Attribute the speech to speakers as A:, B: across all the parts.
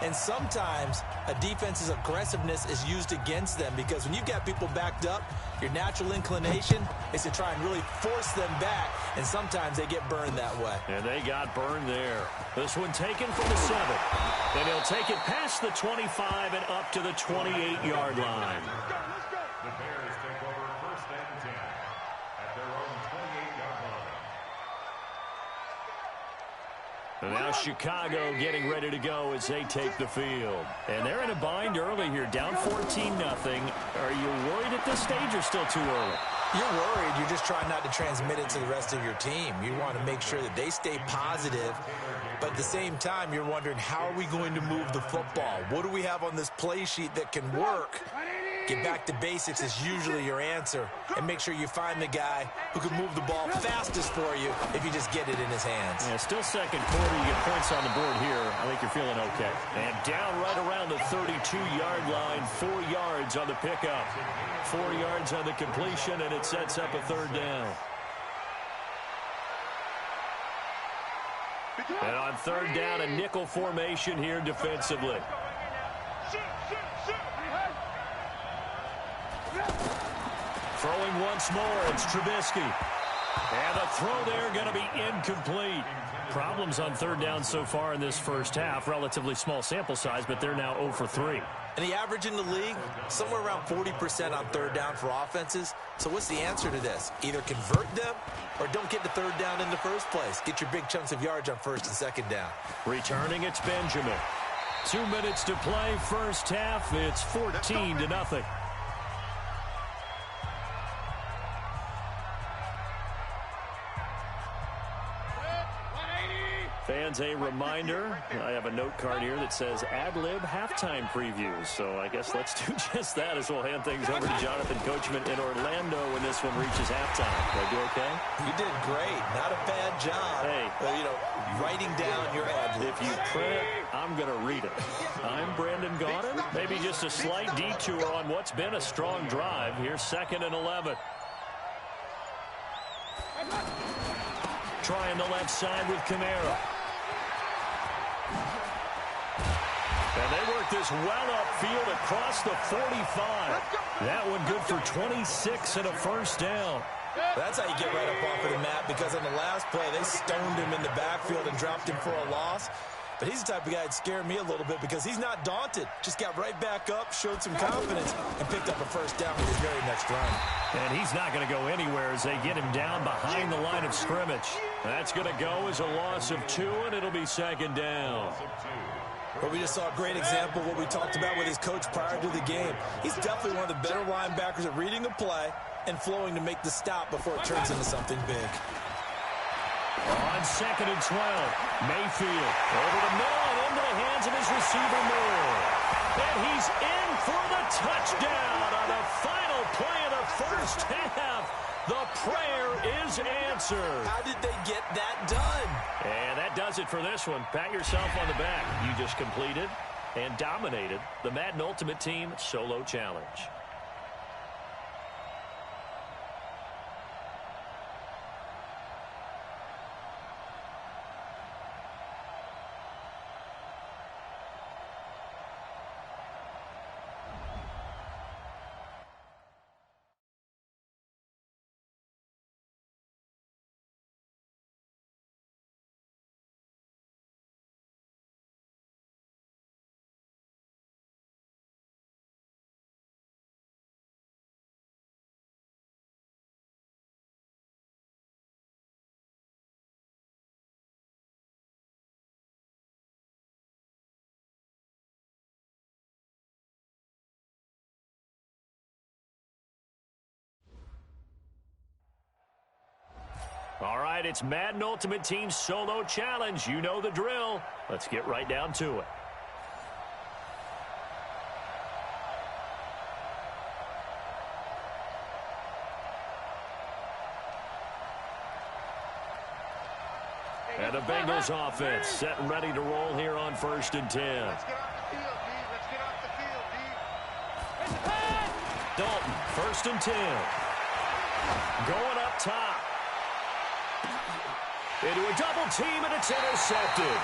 A: And sometimes a defense's aggressiveness is used against them because when you've got people backed up, your natural inclination is to try and really force them back, and sometimes they get burned that way.
B: And they got burned there. This one taken from the 7. And he'll take it past the 25 and up to the 28-yard line.
C: The Bears take over 1st and 10 at their own 28-yard line.
B: And now Chicago getting ready to go as they take the field. And they're in a bind early here, down 14-0. Are you worried at this stage or still too early?
A: You're worried. You're just trying not to transmit it to the rest of your team. You want to make sure that they stay positive. But at the same time, you're wondering, how are we going to move the football? What do we have on this play sheet that can work? Get back to basics is usually your answer. And make sure you find the guy who can move the ball fastest for you if you just get it in his hands.
B: Yeah, still second quarter. You get points on the board here. I think you're feeling okay. And down right around the 32-yard line. 4 yards on the pickup. 4 yards on the completion, and it sets up a 3rd down. And on 3rd down, a nickel formation here defensively. Throwing once more, it's Trubisky. And the throw there going to be incomplete. Problems on 3rd down so far in this first half. Relatively small sample size, but they're now 0 for 3.
A: And the average in the league, somewhere around 40% on 3rd down for offenses. So what's the answer to this? Either convert them or don't get the 3rd down in the first place. Get your big chunks of yards on 1st and 2nd down.
B: Returning, it's Benjamin. 2 minutes to play, first half. It's 14-0. Fans, a reminder, I have a note card here that says ad-lib halftime previews. So I guess let's do just that as we'll hand things over to Jonathan Coachman in Orlando when this one reaches halftime. Did I do okay?
A: You did great. Not a bad job.
B: Hey.
A: Writing down your ad-lib.
B: If you print, I'm going to read it. I'm Brandon Gaudin. Maybe just a slight detour on what's been a strong drive. Here's 2nd and 11. Trying the left side with Kamara. And they work this well upfield across the 45. That one good for 26 and a 1st down.
A: That's how you get right up off of the mat, because on the last play, they stoned him in the backfield and dropped him for a loss. But he's the type of guy that scared me a little bit because he's not daunted. Just got right back up, showed some confidence, and picked up a 1st down with his very next run.
B: And he's not going to go anywhere as they get him down behind the line of scrimmage. That's going to go as a loss of 2, and it'll be 2nd down.
A: But we just saw a great example of what we talked about with his coach prior to the game. He's definitely one of the better linebackers at reading the play and flowing to make the stop before it turns into something big.
B: On 2nd and 12, Mayfield over the middle and into the hands of his receiver Moore. And he's in for the touchdown on the final play of the first half. The prayer is answered.
A: How did they get that done?
B: And that does it for this one. Pat yourself on the back. You just completed and dominated the Madden Ultimate Team Solo Challenge. All right, it's Madden Ultimate Team Solo Challenge. You know the drill. Let's get right down to it. And the Bengals offense set and ready to roll here on 1st and 10.
D: Let's get off the field, D. Let's get off the field, D.
B: Dalton, 1st and 10. Going up top. Into a double team, and it's intercepted.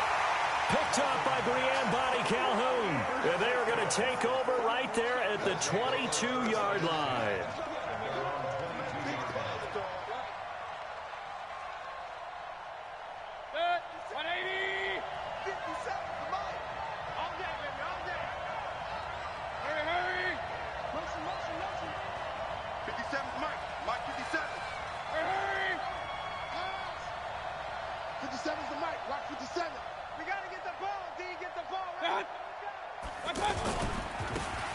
B: Picked up by Brianne Calhoun. And they are going to take over right there at the 22-yard line.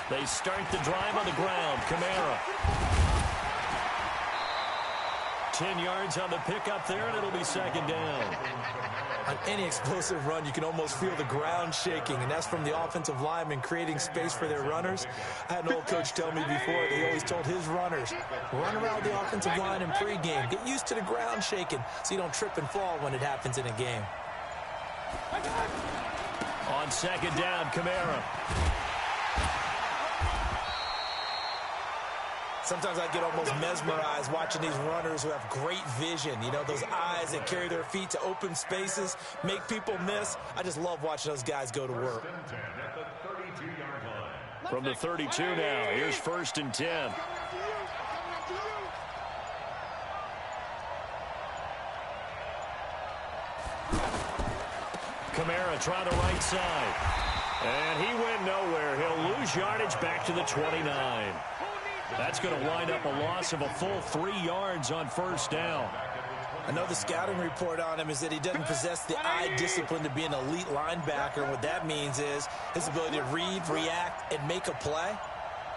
B: They start the drive on the ground. Kamara. 10 yards on the pickup there, and it'll be second down.
A: On any explosive run, you can almost feel the ground shaking, and that's from the offensive linemen creating space for their runners. I had an old coach tell me before, he always told his runners, run around the offensive line in pregame. Get used to the ground shaking so you don't trip and fall when it happens in a game.
B: On second down, Kamara.
A: Sometimes I get almost mesmerized watching these runners who have great vision. You know, those eyes that carry their feet to open spaces, make people miss. I just love watching those guys go to work.
B: From the 32 now, here's 1st and 10. Kamara trying the right side. And he went nowhere. He'll lose yardage back to the 29. That's going to wind up a loss of a full 3 yards on 1st down.
A: I know the scouting report on him is that he doesn't possess the eye discipline to be an elite linebacker. And what that means is his ability to read, react, and make a play.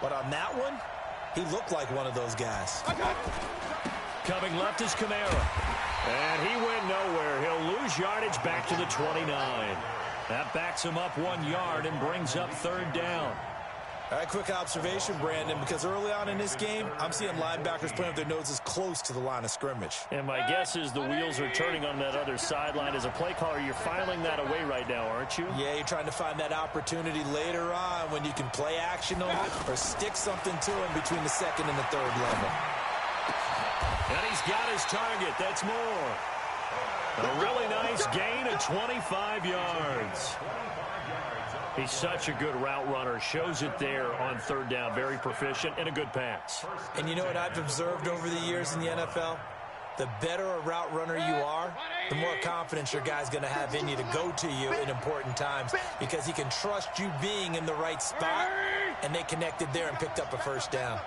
A: But on that one, he looked like one of those guys.
B: Coming left is Kamara. And he went nowhere. He'll lose yardage back to the 29. That backs him up 1 yard and brings up 3rd down.
A: All right, quick observation, Brandon, because early on in this game, I'm seeing linebackers playing with their noses close to the line of scrimmage.
B: And my guess is the wheels are turning on that other sideline. As a play caller, you're filing that away right now, aren't you?
A: Yeah, you're trying to find that opportunity later on when you can play action them or stick something to him between the 2nd and the 3rd level.
B: And he's got his target. That's more. A really nice gain of 25 yards. He's such a good route runner. Shows it there on 3rd down. Very proficient and a good pass.
A: And you know what I've observed over the years in the NFL? The better a route runner you are, the more confidence your guy's going to have in you to go to you in important times because he can trust you being in the right spot, and they connected there and picked up a 1st down.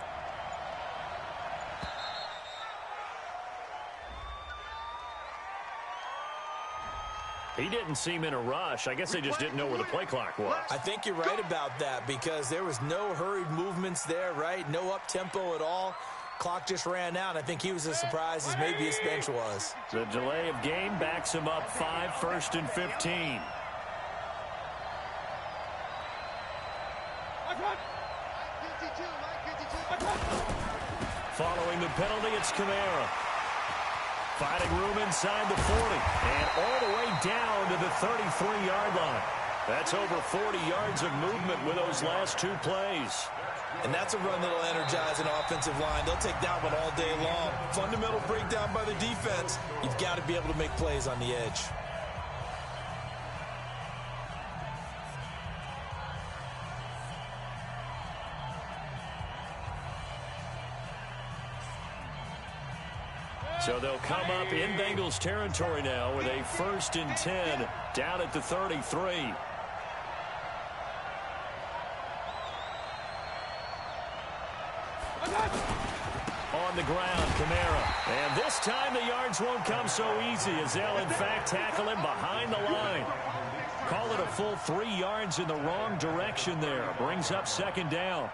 B: He didn't seem in a rush. I guess they just didn't know where the play clock was.
A: I think you're right about that because there was no hurried movements there, right? No up-tempo at all. Clock just ran out. I think he was as surprised as maybe his bench was.
B: The delay of game backs him up 5, 1st and 15. Following the penalty, it's Kamara. Finding room inside the 40 and all the way down to the 33-yard line. That's over 40 yards of movement with those last 2 plays.
A: And that's a run that'll energize an offensive line. They'll take that one all day long. Fundamental breakdown by the defense. You've got to be able to make plays on the edge.
B: So they'll come up in Bengals territory now with a 1st and 10 down at the 33. On the ground, Kamara. And this time the yards won't come so easy as they'll in fact tackle him behind the line. Call it a full 3 yards in the wrong direction there. Brings up 2nd down.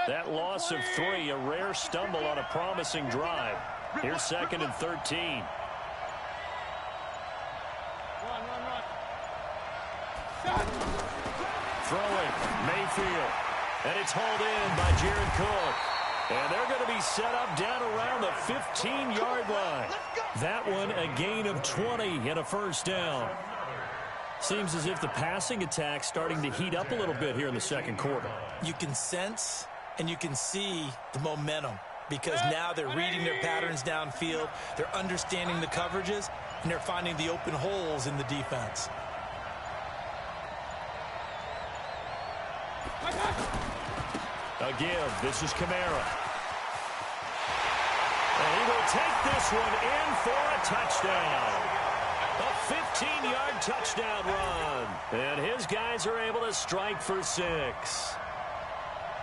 B: That loss of 3, a rare stumble on a promising drive. Here's 2nd and 13. Throwing, Mayfield. And it's hauled in by Jared Cook. And they're going to be set up down around the 15-yard line. That one a gain of 20 and a 1st down. Seems as if the passing attack's starting to heat up a little bit here in the 2nd quarter.
A: You can sense and you can see the momentum. because now they're reading their patterns downfield, they're understanding the coverages, and they're finding the open holes in the defense.
B: A give. This is Kamara. And he will take this one in for a touchdown. A 15-yard touchdown run. And his guys are able to strike for 6.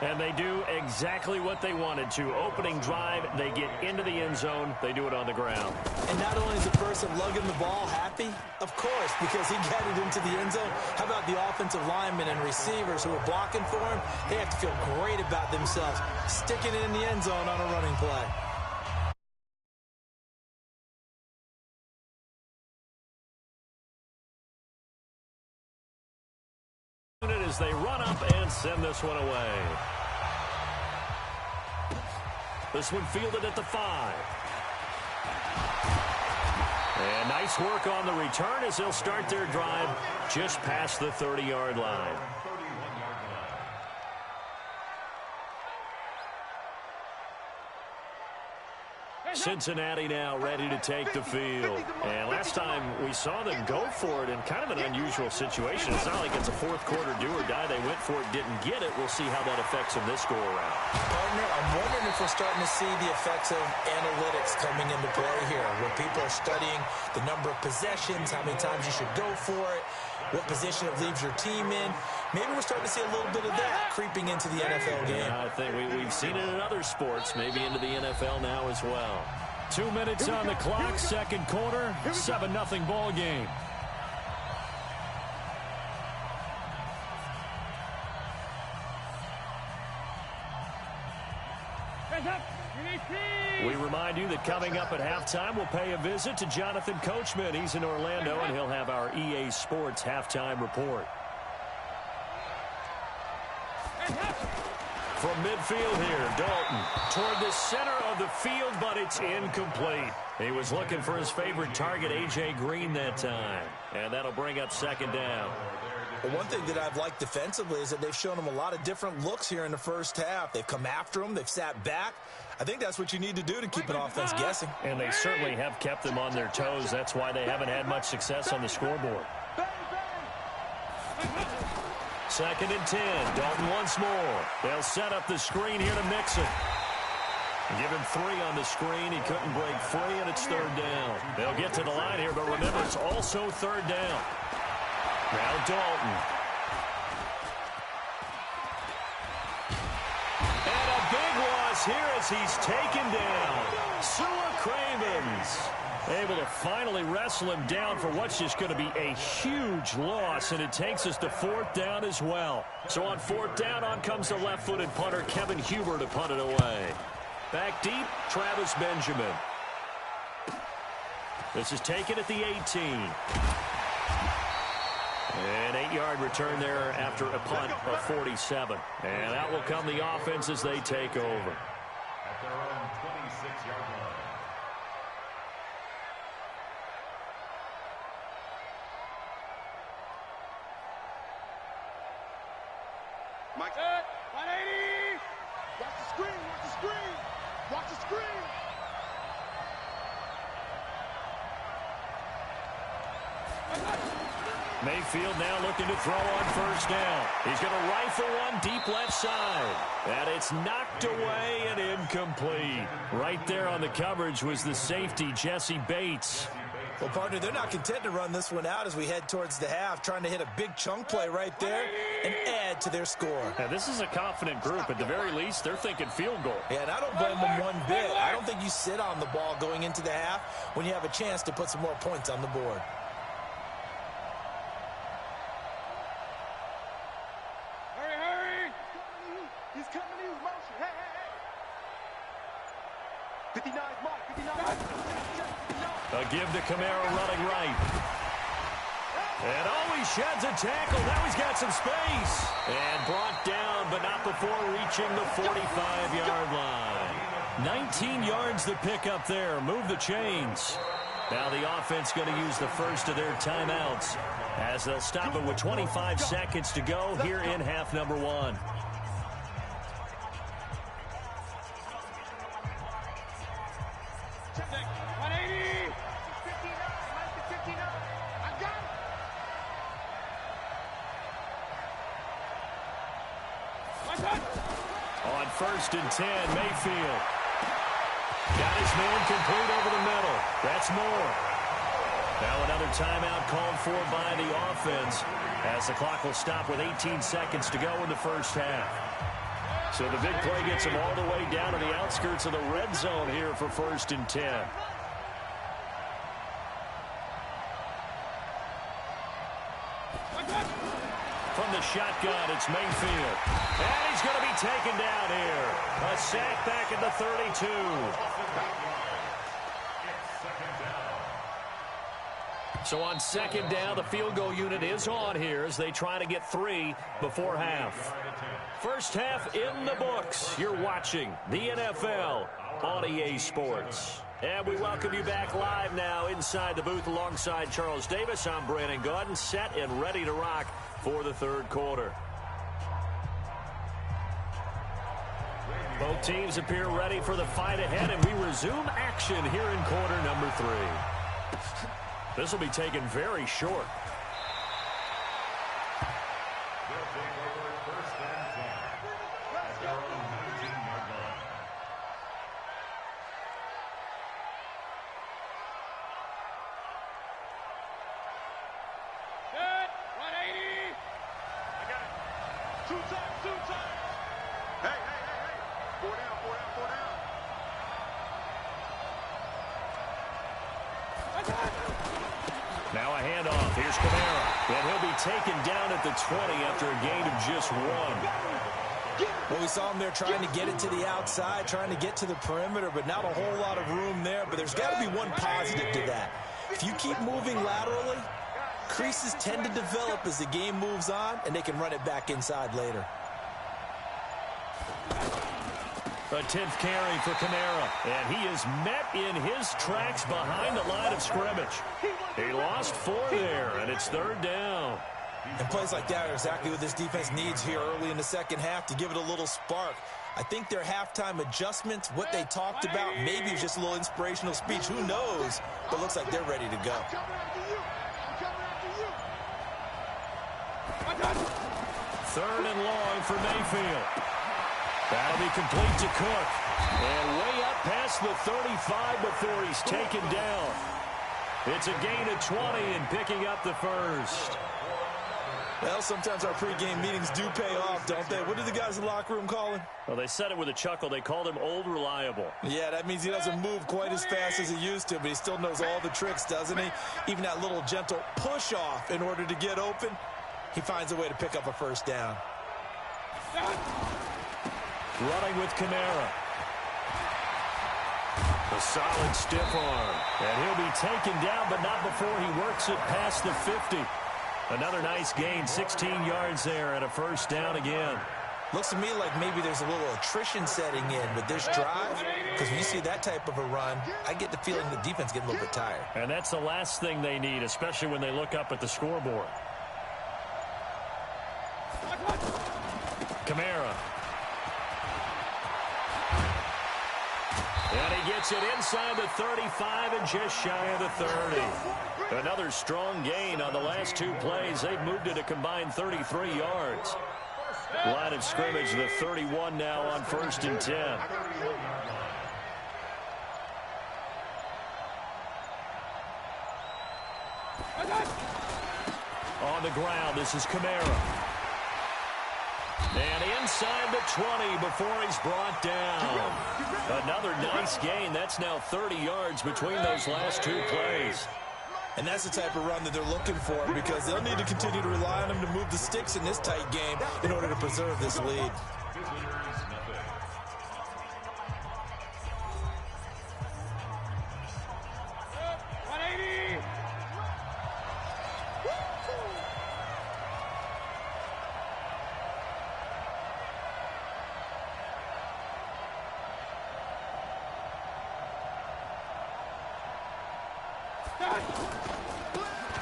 B: And they do exactly what they wanted to. Opening drive, they get into the end zone. They do it on the ground.
A: And not only is the person lugging the ball happy, of course, because he got it into the end zone. How about the offensive linemen and receivers who are blocking for him? They have to feel great about themselves, sticking it in the end zone on a running play.
B: As they run up and send this one away. This one fielded at the 5. And nice work on the return as they'll start their drive just past the 30-yard line. Cincinnati now ready to take the field. And last time we saw them go for it in kind of an unusual situation. It's not like it's a fourth quarter do or die. They went for it, didn't get it. We'll see how that affects them this go around.
A: Partner, I'm wondering if we're starting to see the effects of analytics coming into play here, where people are studying the number of possessions, how many times you should go for it, what position it leaves your team in. Maybe we're starting to see a little bit of that creeping into the NFL game.
B: I think we've seen it in other sports, maybe into the NFL now as well. 2 minutes on the clock, second quarter, 7-0 ball game. We remind you that coming up at halftime, we'll pay a visit to Jonathan Coachman. He's in Orlando, and he'll have our EA Sports halftime report. From midfield here, Dalton toward the center of the field, but it's incomplete. He was looking for his favorite target, A.J. Green, that time. And that'll bring up second down.
A: Well, one thing that I've liked defensively is that they've shown him a lot of different looks here in the first half. They've come after him. They've sat back. I think that's what you need to do to keep an offense guessing.
B: And they certainly have kept them on their toes. That's why they haven't had much success on the scoreboard. Second and 10. Dalton once more. They'll set up the screen here to Mixon. Give him 3 on the screen. He couldn't break free, and it's third down. They'll get to the line here, but remember, it's also third down. Now Dalton. And a big loss here as he's taken down. Sua Cravens able to finally wrestle him down for what's just going to be a huge loss, and it takes us to fourth down as well. So on fourth down, on comes the left-footed punter, Kevin Huber, to punt it away. Back deep, Travis Benjamin. This is taken at the 18. An 8-yard return there after a punt of 47. And out will come the offense as they take over.
C: At their own 26-yard line.
D: Mike. 180. Watch the screen. Watch the screen. Watch the screen.
B: Mayfield now looking to throw on first down. He's going to rifle one deep left side. And it's knocked away and incomplete. Right there on the coverage was the safety, Jesse Bates.
A: Well, partner, they're not content to run this one out as we head towards the half, trying to hit a big chunk play right there and add to their score.
B: Now, this is a confident group. At the very least, they're thinking field goal.
A: Yeah, and I don't blame them one bit. I don't think you sit on the ball going into the half when you have a chance to put some more points on the board.
D: Hurry, hurry. He's coming in motion. Hey, hey, hey. 59 mark, 59.
B: A give to Kamara running right. And oh, he sheds a tackle. Now he's got some space. And brought down, but not before reaching the 45-yard line. 19 yards to pick up there. Move the chains. Now the offense going to use the first of their timeouts as they'll stop it with 25 seconds to go here in half number 1. first and 10. Mayfield got his man complete over the middle. That's more. Now another timeout called for by the offense as the clock will stop with 18 seconds to go in the first half. So the big play gets him all the way down to the outskirts of the red zone here for first and 10. From the shotgun, it's Mayfield. And he's going to be taken down here. A sack back at the 32. So on second down, the field goal unit is on here as they try to get 3 before half. First half in the books. You're watching the NFL on EA Sports. And we welcome you back live now inside the booth alongside Charles Davis. I'm Brandon Gaudin, set and ready to rock for the third quarter. Both teams appear ready for the fight ahead, and we resume action here in quarter number 3. This will be taken very short.
C: They'll take over first and 10 at their own 19-yard line.
D: Good. 180. I got it. Two times. Hey. 4 down.
B: Now a handoff. Here's Kamara. And he'll be taken down at the 20 after a gain of just 1.
A: Well, we saw him there trying to get it to the outside, trying to get to the perimeter, but not a whole lot of room there. But there's got to be one positive to that. If you keep moving laterally, creases tend to develop as the game moves on, and they can run it back inside later.
B: A 10th carry for Kamara, and he is met in his tracks behind the line of scrimmage. He lost 4 there, and it's third down.
A: And plays like that are exactly what this defense needs here early in the second half to give it a little spark. I think their halftime adjustments, what they talked about, maybe it was just a little inspirational speech. Who knows? But looks like they're ready to go.
B: Third and long for Mayfield. That'll be complete to Cook. And way up past the 35 before he's taken down. It's a gain of 20 and picking up the first.
A: Well, sometimes our pregame meetings do pay off, don't they? What do the guys in the locker room call him?
B: Well, they said it with a chuckle. They called him Old Reliable.
A: Yeah, that means he doesn't move quite as fast as he used to, but he still knows all the tricks, doesn't he? Even that little gentle push-off in order to get open, he finds a way to pick up a first down.
B: Running with Kamara. A solid stiff arm. And he'll be taken down, but not before he works it past the 50. Another nice gain, 16 yards there, and a first down again.
A: Looks to me like maybe there's a little attrition setting in with this drive, because when you see that type of a run, I get the feeling the defense getting a little bit tired.
B: And that's the last thing they need, especially when they look up at the scoreboard. Kamara. And he gets it inside the 35 and just shy of the 30. Another strong gain on the last 2 plays. They've moved it a combined 33 yards. Line of scrimmage, the 31 now on first and 10. On the ground, this is Kamara. And inside the 20 before he's brought down. Another nice gain. That's now 30 yards between those last 2 plays.
A: And that's the type of run that they're looking for, because they'll need to continue to rely on him to move the sticks in this tight game in order to preserve this lead.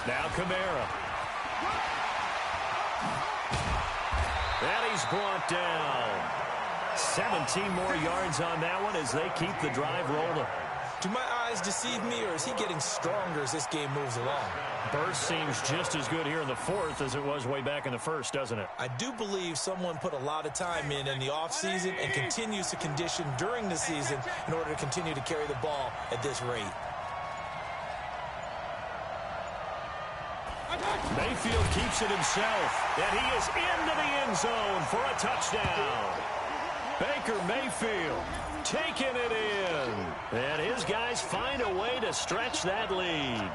B: Now Kamara. And he's brought down. 17 more yards on that one as they keep the drive rolling.
A: Do my eyes deceive me, or is he getting stronger as this game moves along?
B: Burst seems just as good here in the fourth as it was way back in the first, doesn't it?
A: I do believe someone put a lot of time in the offseason and continues to condition during the season in order to continue to carry the ball at this rate.
B: Mayfield keeps it himself, and he is into the end zone for a touchdown. Baker Mayfield taking it in, and his guys find a way to stretch that lead.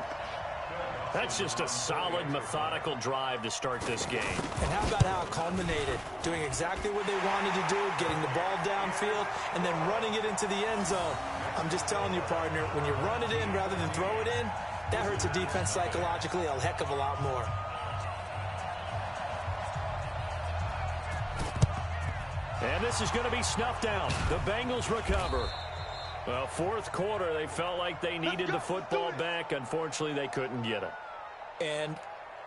B: That's just a solid, methodical drive to start this game.
A: And how about how it culminated? Doing exactly what they wanted to do, getting the ball downfield, and then running it into the end zone. I'm just telling you, partner, when you run it in rather than throw it in, that hurts a defense psychologically a heck of a lot more.
B: And this is going to be snuffed out. The Bengals recover. Well, fourth quarter, they felt like they needed the football back. Unfortunately, they couldn't get it.
A: And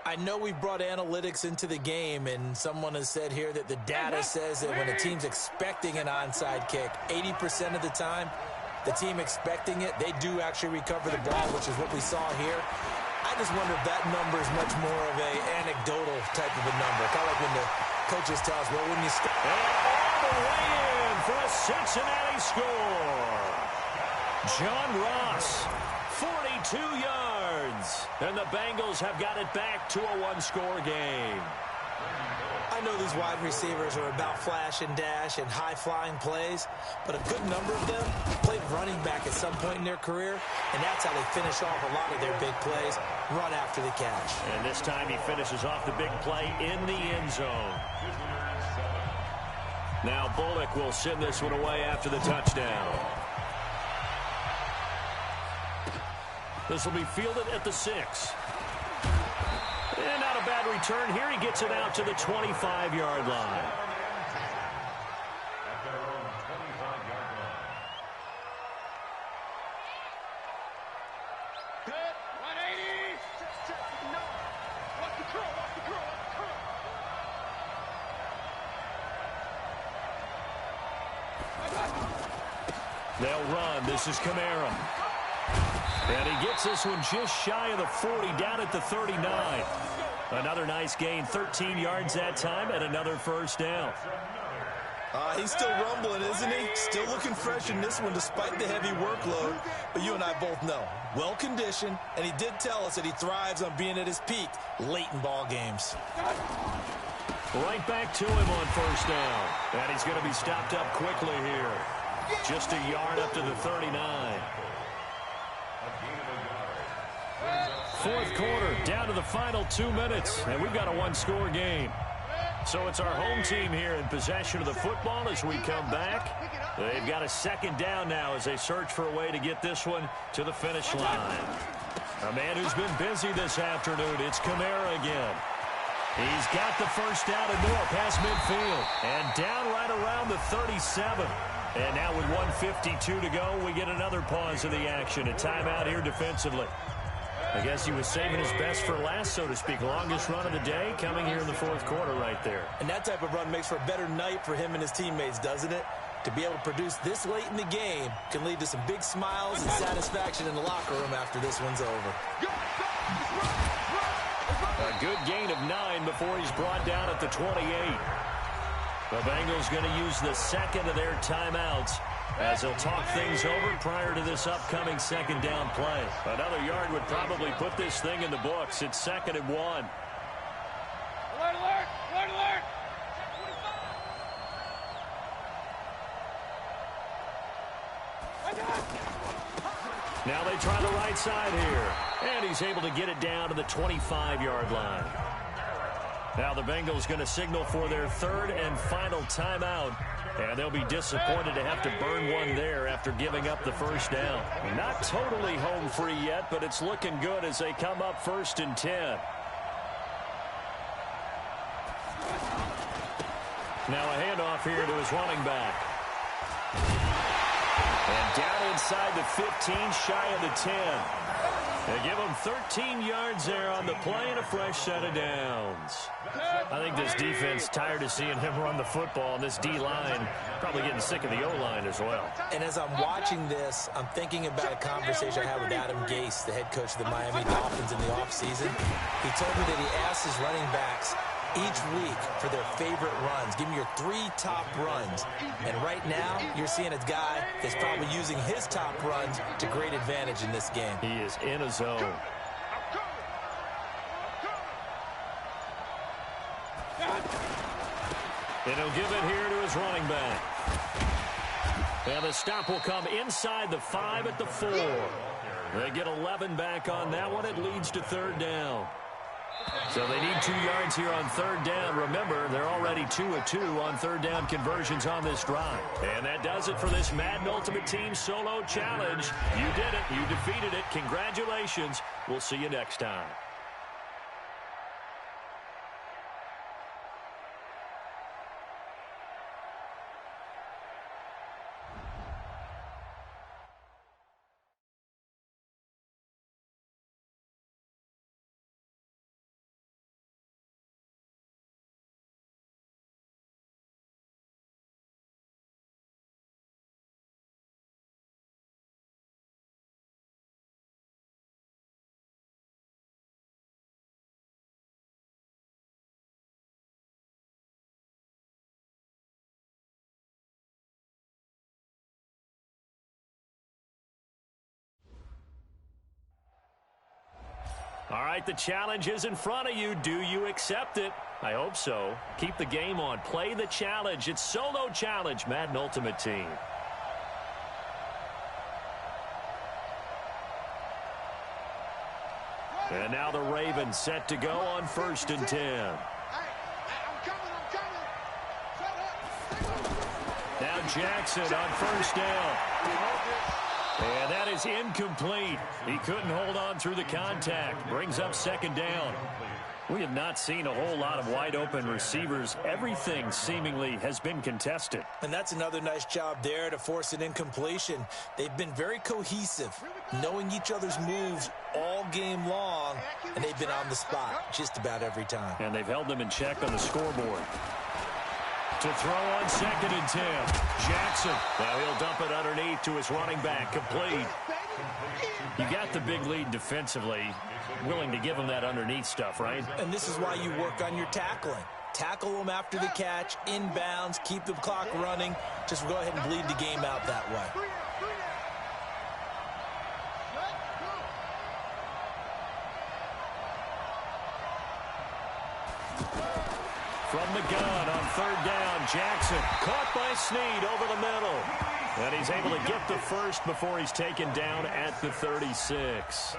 A: I know we've brought analytics into the game, and someone has said here that the data says that when a team's expecting an onside kick, 80% of the time, the team expecting it, they do actually recover the ball, which is what we saw here. I just wonder if that number is much more of an anecdotal type of a number. Kind of like when the coaches tell us, well, when you start.
B: And all the way in for a Cincinnati score. John Ross, 42 yards. And the Bengals have got it back to a one-score game.
A: I know these wide receivers are about flash and dash and high-flying plays, but a good number of them played running back at some point in their career, and that's how they finish off a lot of their big plays, run after the catch.
B: And this time he finishes off the big play in the end zone. Now Bullock will send this one away after the touchdown. This will be fielded at the 6. And not a bad return here. He gets it out to the 25-yard line.
D: Good. 180. Check. No. Watch the curl. Watch the curl. Watch the curl.
B: They'll run. This is Kamara. And he gets this one just shy of the 40, down at the 39. Another nice gain, 13 yards that time, and another first down.
A: He's still rumbling, isn't he? Still looking fresh in this one despite the heavy workload. But you and I both know, well-conditioned, and he did tell us that he thrives on being at his peak late in ball games.
B: Right back to him on first down. And he's going to be stopped up quickly here. Just a yard up to the 39. Fourth quarter, down to the final 2 minutes, and we've got a one-score game. So it's our home team here in possession of the football as we come back. They've got a second down now as they search for a way to get this one to the finish line. A man who's been busy this afternoon, it's Kamara again. He's got the first down and more past midfield, and down right around the 37. And now with 1:52 to go, we get another pause of the action. A timeout here defensively. I guess he was saving his best for last, so to speak. Longest run of the day coming here in the fourth quarter right there.
A: And that type of run makes for a better night for him and his teammates, doesn't it? To be able to produce this late in the game can lead to some big smiles and satisfaction in the locker room after this one's over.
B: A good gain of 9 before he's brought down at the 28. The Bengals going to use the second of their timeouts as they'll talk things over prior to this upcoming second down play. Another yard would probably put this thing in the books. It's 2nd and 1.
D: Alert, alert, alert, alert.
B: Now they try the right side here. And he's able to get it down to the 25-yard line. Now the Bengals going to signal for their third and final timeout. And they'll be disappointed to have to burn one there after giving up the first down. Not totally home free yet, but it's looking good as they come up 1st and 10. Now a handoff here to his running back. And down inside the 15, shy of the 10. They give him 13 yards there on the play and a fresh set of downs. I think this defense tired of seeing him run the football, and this D-line probably getting sick of the O-line as well.
A: And as I'm watching this, I'm thinking about a conversation I had with Adam Gase, the head coach of the Miami Dolphins in the offseason. He told me that he asked his running backs each week for their favorite runs. Give me your 3 top runs. And right now, you're seeing a guy that's probably using his top runs to great advantage in this game.
B: He is in a zone. And he'll give it here to his running back. And the stop will come inside the 5 at the 4. They get 11 back on that one. It leads to 3rd down. So they need 2 yards here on 3rd down. Remember, they're already 2 of 2 on 3rd down conversions on this drive. And that does it for this Madden Ultimate Team Solo Challenge. You did it. You defeated it. Congratulations. We'll see you next time. All right, the challenge is in front of you. Do you accept it? I hope so. Keep the game on. Play the challenge. It's Solo Challenge, Madden Ultimate Team. And now the Ravens set to go on 1st and 10. Now Jackson on 1st down. And that is incomplete. He couldn't hold on through the contact. Brings up 2nd down. We have not seen a whole lot of wide-open receivers. Everything seemingly has been contested.
A: And that's another nice job there to force an incompletion. They've been very cohesive, knowing each other's moves all game long, and they've been on the spot just about every time.
B: And they've held them in check on the scoreboard. To throw on 2nd and 10. Jackson. Now he'll dump it underneath to his running back. Complete. You got the big lead defensively. Willing to give him that underneath stuff, right?
A: And this is why you work on your tackling. Tackle them after the catch, inbounds, keep the clock running. Just go ahead and bleed the game out that way.
B: From the gun on 3rd down, Jackson caught by Snead over the middle. And he's able to get the first before he's taken down at the 36.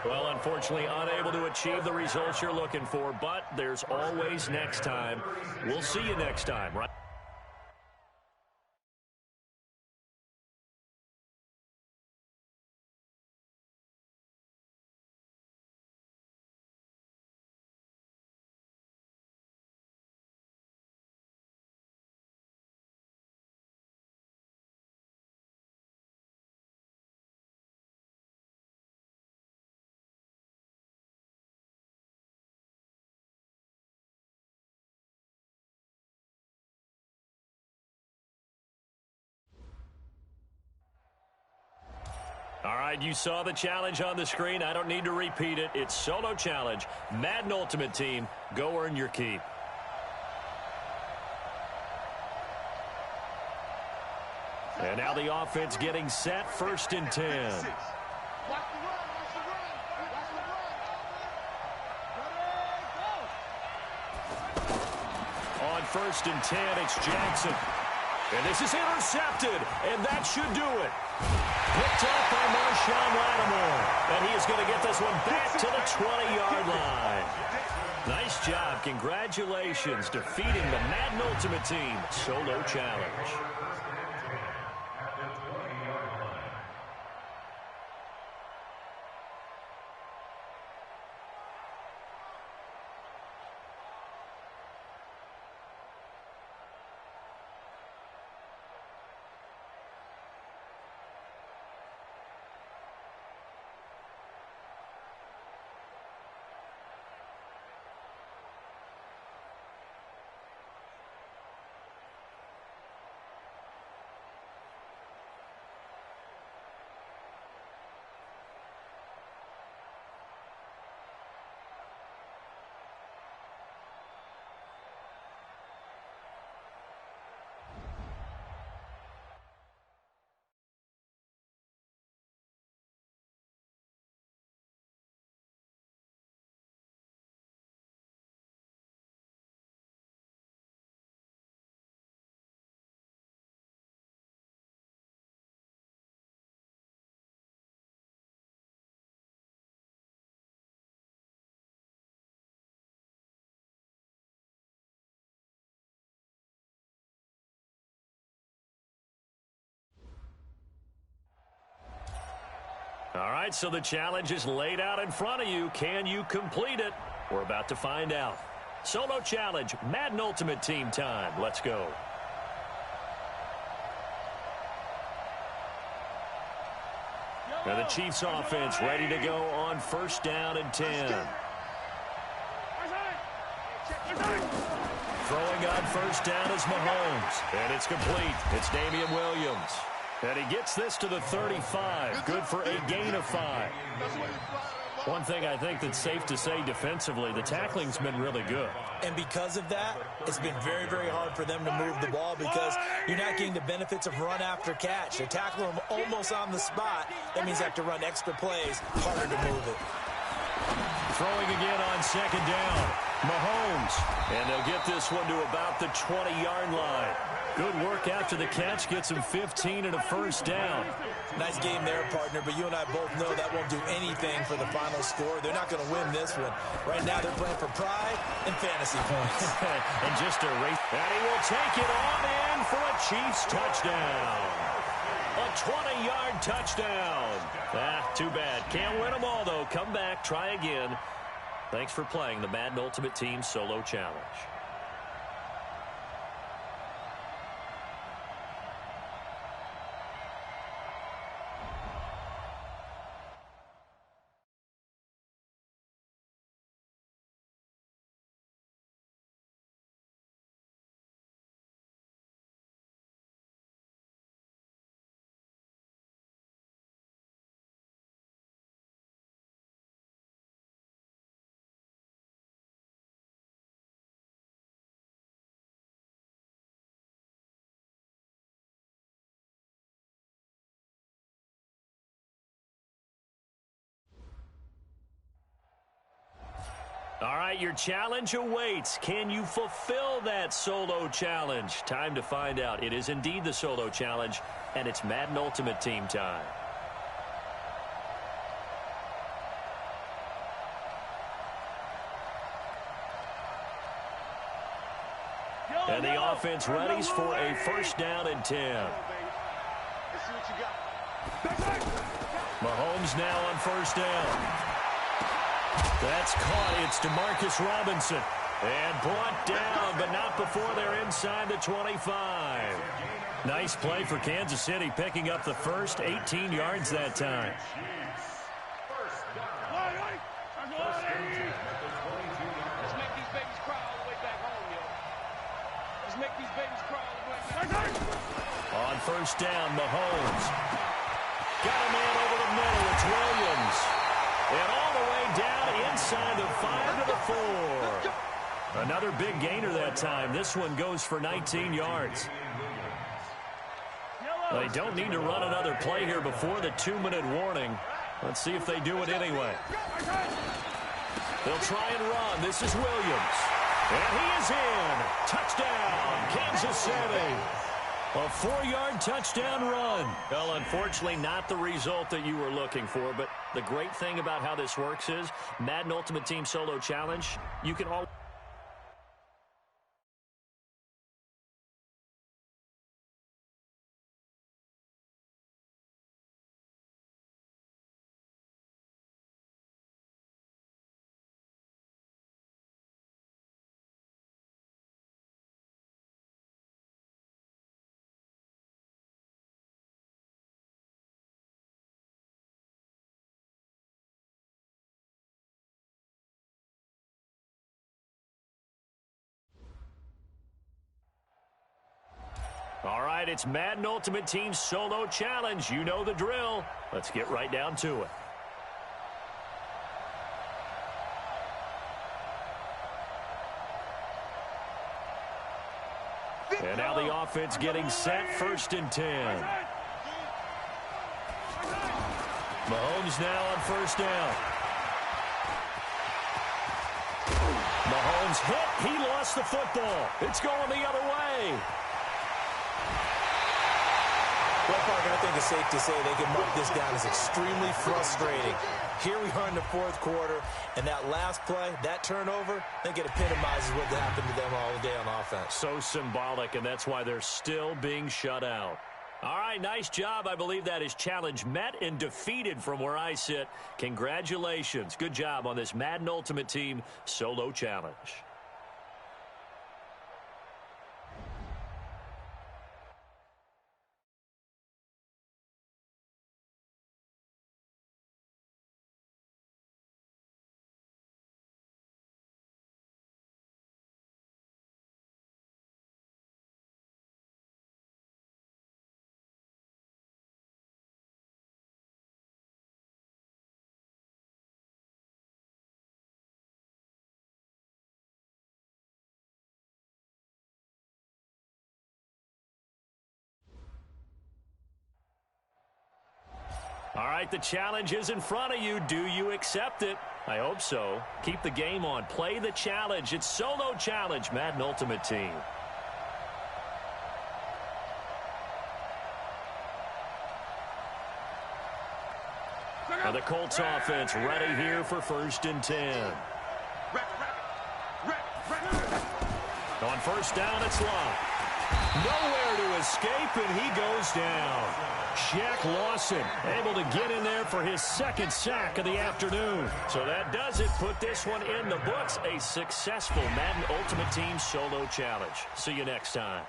B: Well, unfortunately, unable to achieve the results you're looking for, but there's always next time. We'll see you next time, right? All right, you saw the challenge on the screen. I don't need to repeat it. It's Solo Challenge. Madden Ultimate Team. Go earn your keep. And now the offense getting set. 1st and 10. On 1st and 10, it's Jackson. And this is intercepted, and that should do it. Picked up by Marshawn Lattimore. And he is going to get this one back to the 20-yard line. Nice job. Congratulations. Defeating the Madden Ultimate Team Solo Challenge. right, so the challenge is laid out in front of you. Can you complete it? We're about to find out. Solo challenge, Madden Ultimate Team time. Let's go. And the Chiefs offense ready to go on 1st down and 10. Throwing on 1st down is Mahomes. And it's complete. It's Damian Williams. And he gets this to the 35. Good for a gain of 5. One thing I think that's safe to say defensively, the tackling's been really good.
A: And because of that, it's been very, very hard for them to move the ball because you're not getting the benefits of run after catch. They tackle them almost on the spot. That means they have to run extra plays, harder to move it.
B: Throwing again on 2nd down. Mahomes. And they'll get this one to about the 20-yard line. Good work after the catch. Gets him 15 and a 1st down.
A: Nice game there, partner, but you and I both know that won't do anything for the final score. They're not going to win this one. Right now they're playing for pride and fantasy points.
B: And just a race. And he will take it on in for a Chiefs touchdown. A 20-yard touchdown. Too bad. Can't win them all, though. Come back, try again. Thanks for playing the Madden Ultimate Team Solo Challenge. All right, your challenge awaits. Can you fulfill that solo challenge? Time to find out. It is indeed the solo challenge, and it's Madden Ultimate Team time. And the offense readies for a 1st down and 10. Mahomes now on 1st down. That's caught. It's DeMarcus Robinson. And brought down, but not before they're inside the 25. Nice play for Kansas City, picking up the first 18 yards that time.
D: Let's make these babies cry all the way back home, yo. Let's make these babies cry all the way back home.
B: On 1st down, Mahomes. Got a man over the middle. It's Williams. And all the way down inside the 5 to the 4. Another big gainer that time. This one goes for 19 yards. They don't need to run another play here before the 2-minute warning. Let's see if they do it anyway. They'll try and run. This is Williams. And he is in. Touchdown, Kansas City. A 4-yard touchdown run. Well, unfortunately, not the result that you were looking for, but the great thing about how this works is Madden Ultimate Team Solo Challenge, you can all... All right, it's Madden Ultimate Team Solo Challenge. You know the drill. Let's get right down to it. And now the offense getting set, 1st and 10. Mahomes now on 1st down. Mahomes hit. He lost the football. It's going the other way.
A: Well, Parker, I think it's safe to say they can mark this down as extremely frustrating. Here we are in the 4th quarter, and that last play, that turnover, I think it epitomizes what happened to them all day on offense.
B: So symbolic, and that's why they're still being shut out. All right, nice job. I believe that is challenge met and defeated from where I sit. Congratulations. Good job on this Madden Ultimate Team solo challenge. All right, the challenge is in front of you. Do you accept it? I hope so. Keep the game on. Play the challenge. It's solo challenge, Madden Ultimate Team. Now the Colts offense ready here for 1st and 10. On 1st down, it's Locke. Nowhere to escape, and he goes down. Shaq Lawson able to get in there for his 2nd sack of the afternoon. So that does it. Put this one in the books. A successful Madden Ultimate Team solo challenge. See you next time.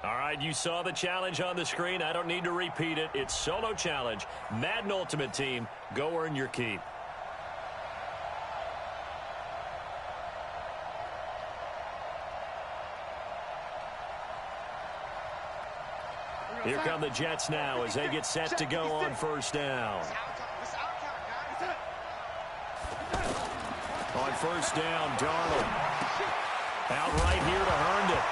B: All right, you saw the challenge on the screen. I don't need to repeat it. It's solo challenge. Madden Ultimate Team, go earn your keep. Here come the Jets now as they get set to go on 1st down. On 1st down, Darnold. Out right here to Herndon.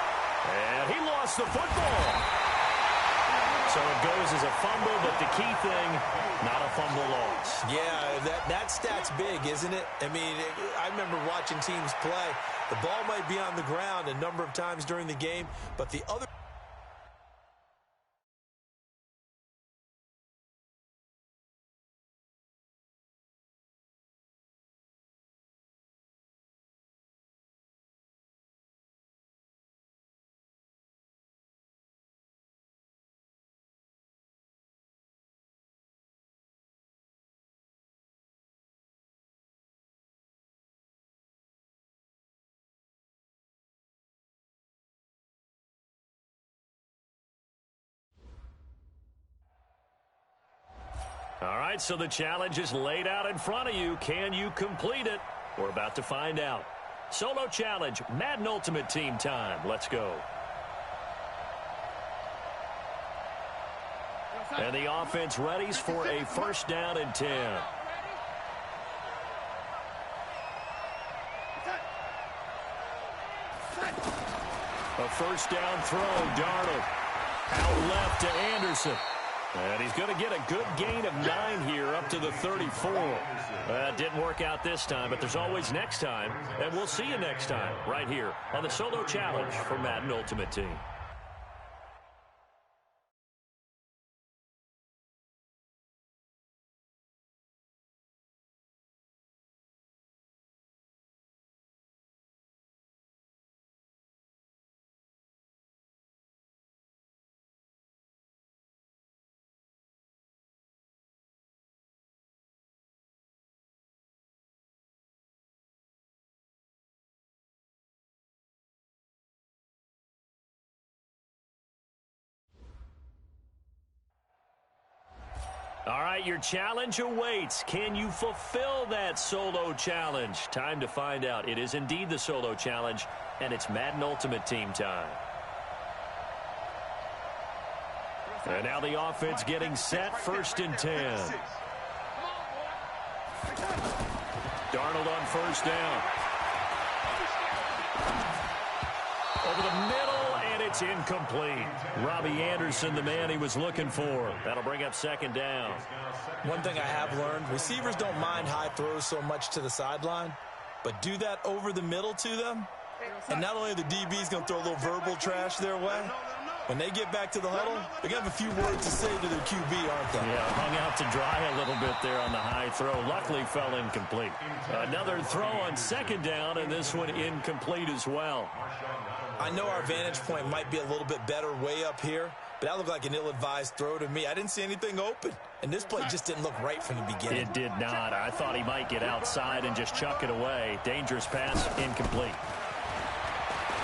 B: And he lost the football. So it goes as a fumble, but the key thing, not a fumble loss.
A: Yeah, that stat's big, isn't it? I mean, I remember watching teams play. The ball might be on the ground a number of times during the game, but the other...
B: All right, so the challenge is laid out in front of you. Can you complete it? We're about to find out. Solo challenge, Madden Ultimate Team time. Let's go. And the offense readies for a 1st down and 10. A 1st down throw, Darnold. Out left to Anderson. And he's going to get a good gain of 9 here up to the 34. That didn't work out this time, but there's always next time. And we'll see you next time right here on the Solo Challenge for Madden Ultimate Team. All right, your challenge awaits. Can you fulfill that solo challenge? Time to find out. It is indeed the solo challenge, and it's Madden Ultimate Team time. And now the offense getting set, 1st and 10. Darnold on 1st down. Over the middle, and it's incomplete. Robbie Anderson, the man he was looking for. That'll bring up 2nd down.
A: One thing I have learned, receivers don't mind high throws so much to the sideline, but do that over the middle to them, and not only are the DBs going to throw a little verbal trash their way, when they get back to the huddle, they're going to have a few words to say to their QB, aren't they?
B: Yeah, hung out to dry a little bit there on the high throw. Luckily fell incomplete. Another throw on 2nd down, and this one incomplete as well.
A: I know our vantage point might be a little bit better way up here, but that looked like an ill-advised throw to me. I didn't see anything open, and this play just didn't look right from the beginning.
B: It did not. I thought he might get outside and just chuck it away. Dangerous pass, incomplete.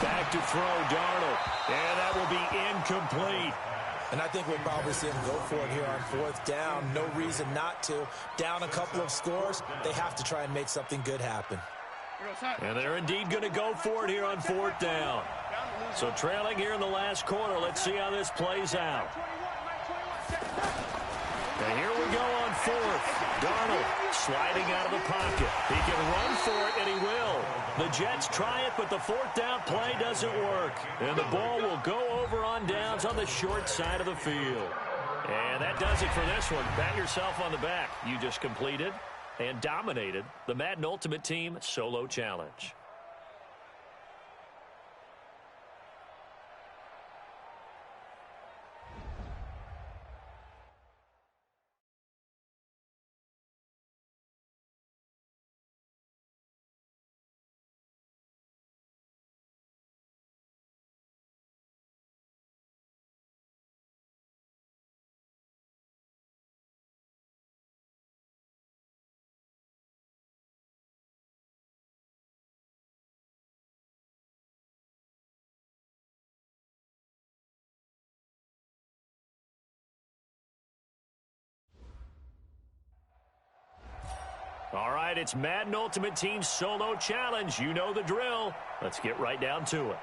B: Back to throw, Darnold, and that will be incomplete.
A: And I think we'll probably see him go for it here on 4th down. No reason not to. Down a couple of scores, they have to try and make something good happen.
B: And they're indeed going to go for it here on 4th down. So trailing here in the last quarter. Let's see how this plays out. And here we go on 4th. Darnold sliding out of the pocket. He can run for it, and he will. The Jets try it, but the 4th down play doesn't work. And the ball will go over on downs on the short side of the field. And that does it for this one. Pat yourself on the back. You just completed and dominated the Madden Ultimate Team Solo Challenge. All right, it's Madden Ultimate Team Solo Challenge. You know the drill. Let's get right down to it.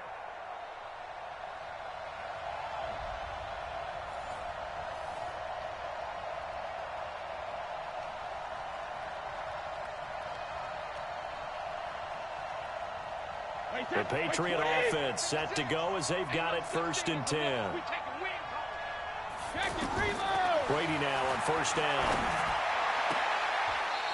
B: The Patriot offense set to go as they've got it 1st and 10. Brady now on 1st down.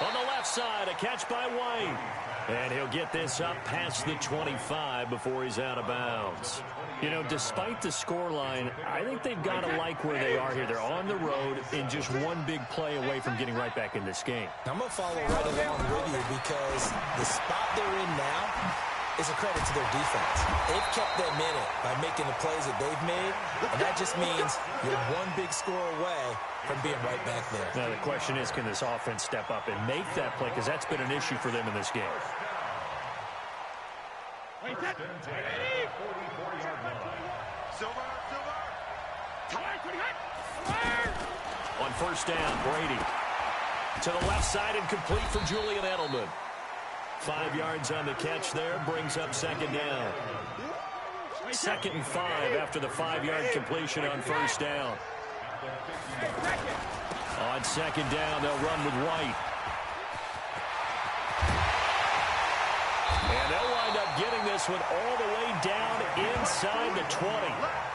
B: On the left side, a catch by White. And he'll get this up past the 25 before he's out of bounds. You know, despite the scoreline, I think they've got to like where they are here. They're on the road and just one big play away from getting right back in this game.
A: I'm going to follow right along with you because the spot they're in now is a credit to their defense. They've kept them in it by making the plays that they've made, and that just means you're one big score away from being right back there.
B: Now, the question is, can this offense step up and make that play? Because that's been an issue for them in this game. On 1st down, Brady. To the left side and complete for Julian Edelman. 5 yards on the catch there, brings up 2nd down. 2nd and 5 after the 5-yard completion on 1st down. On 2nd down, they'll run with White. And they'll wind up getting this one all the way down inside the 20.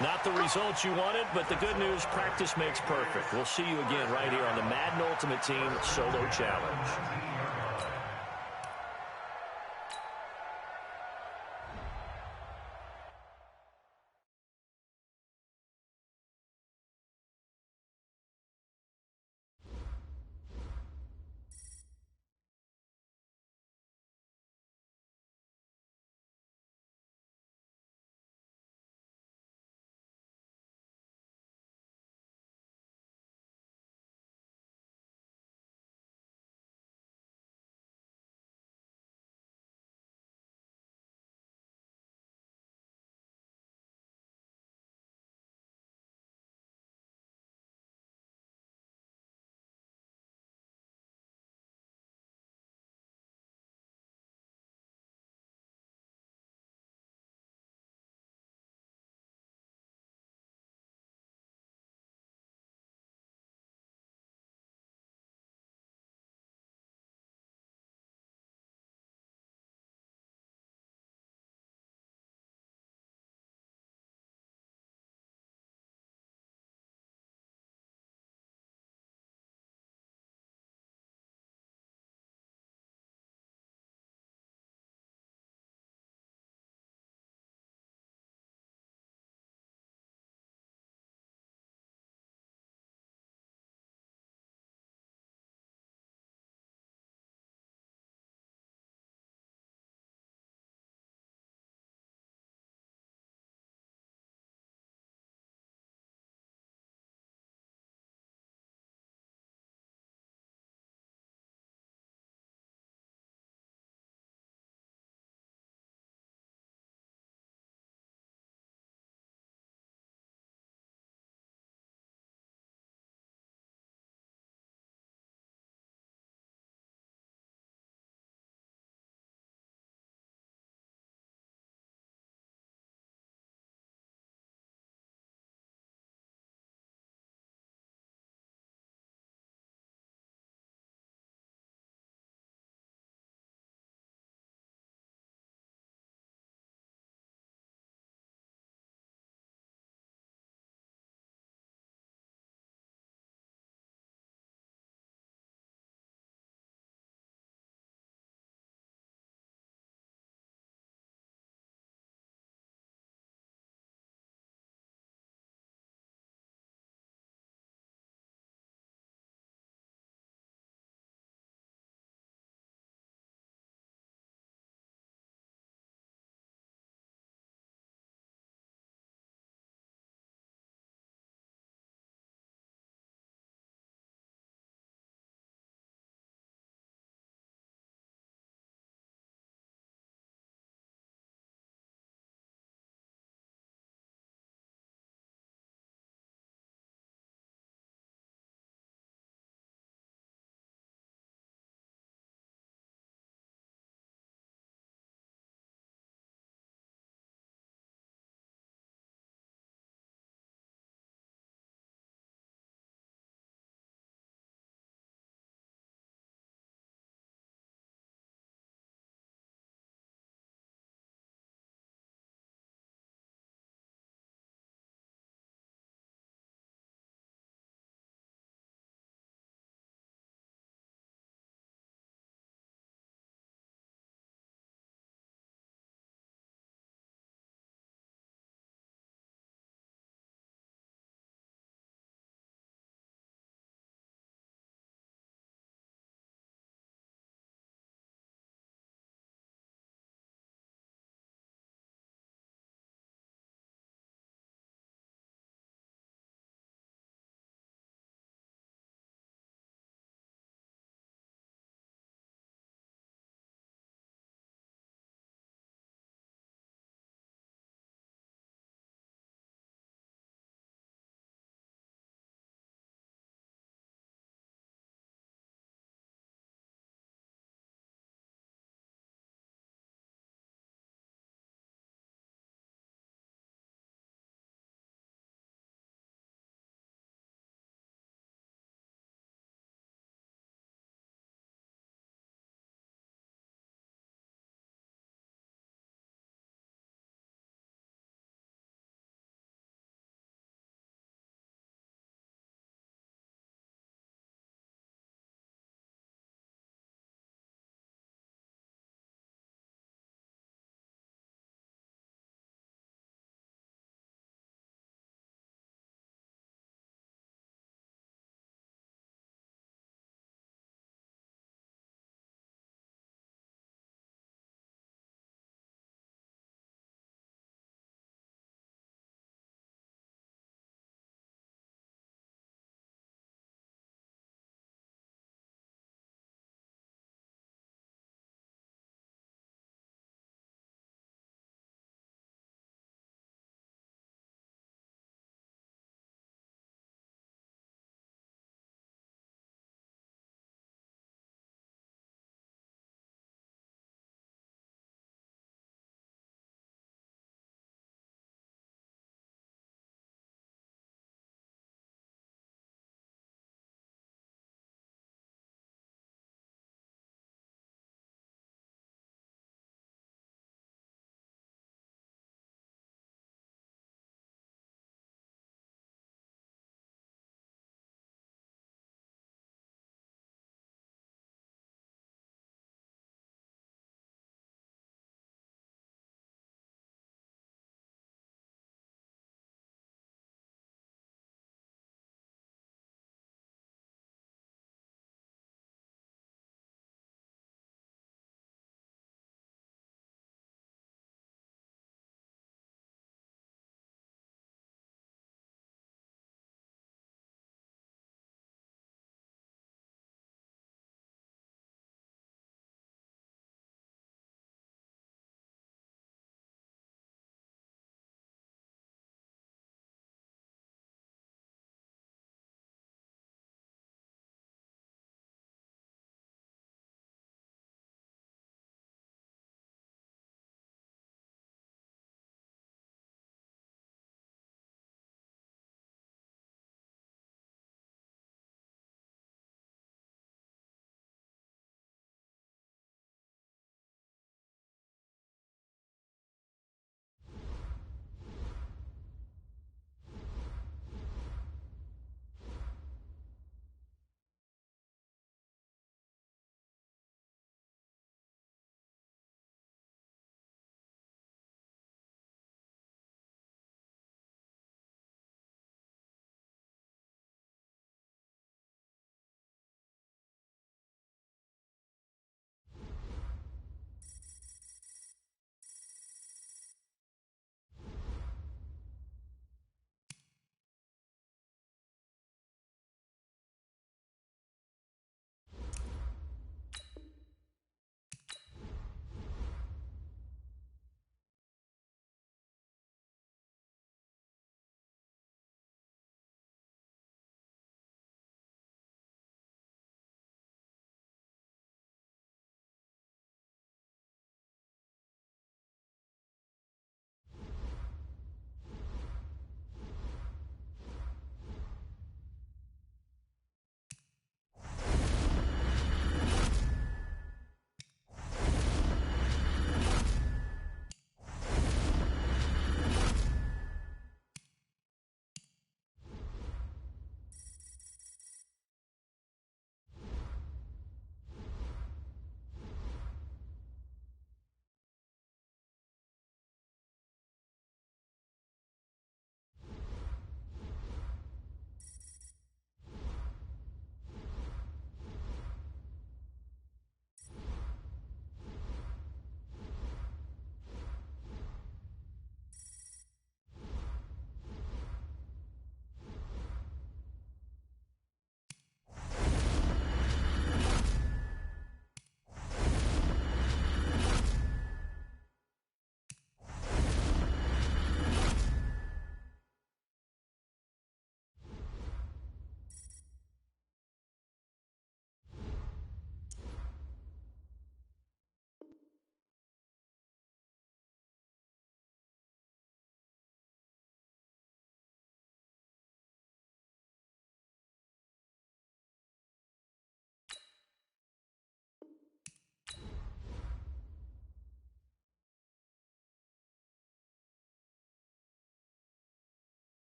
B: Not the results you wanted, but the good news, practice makes perfect. We'll see you again right here on the Madden Ultimate Team Solo Challenge.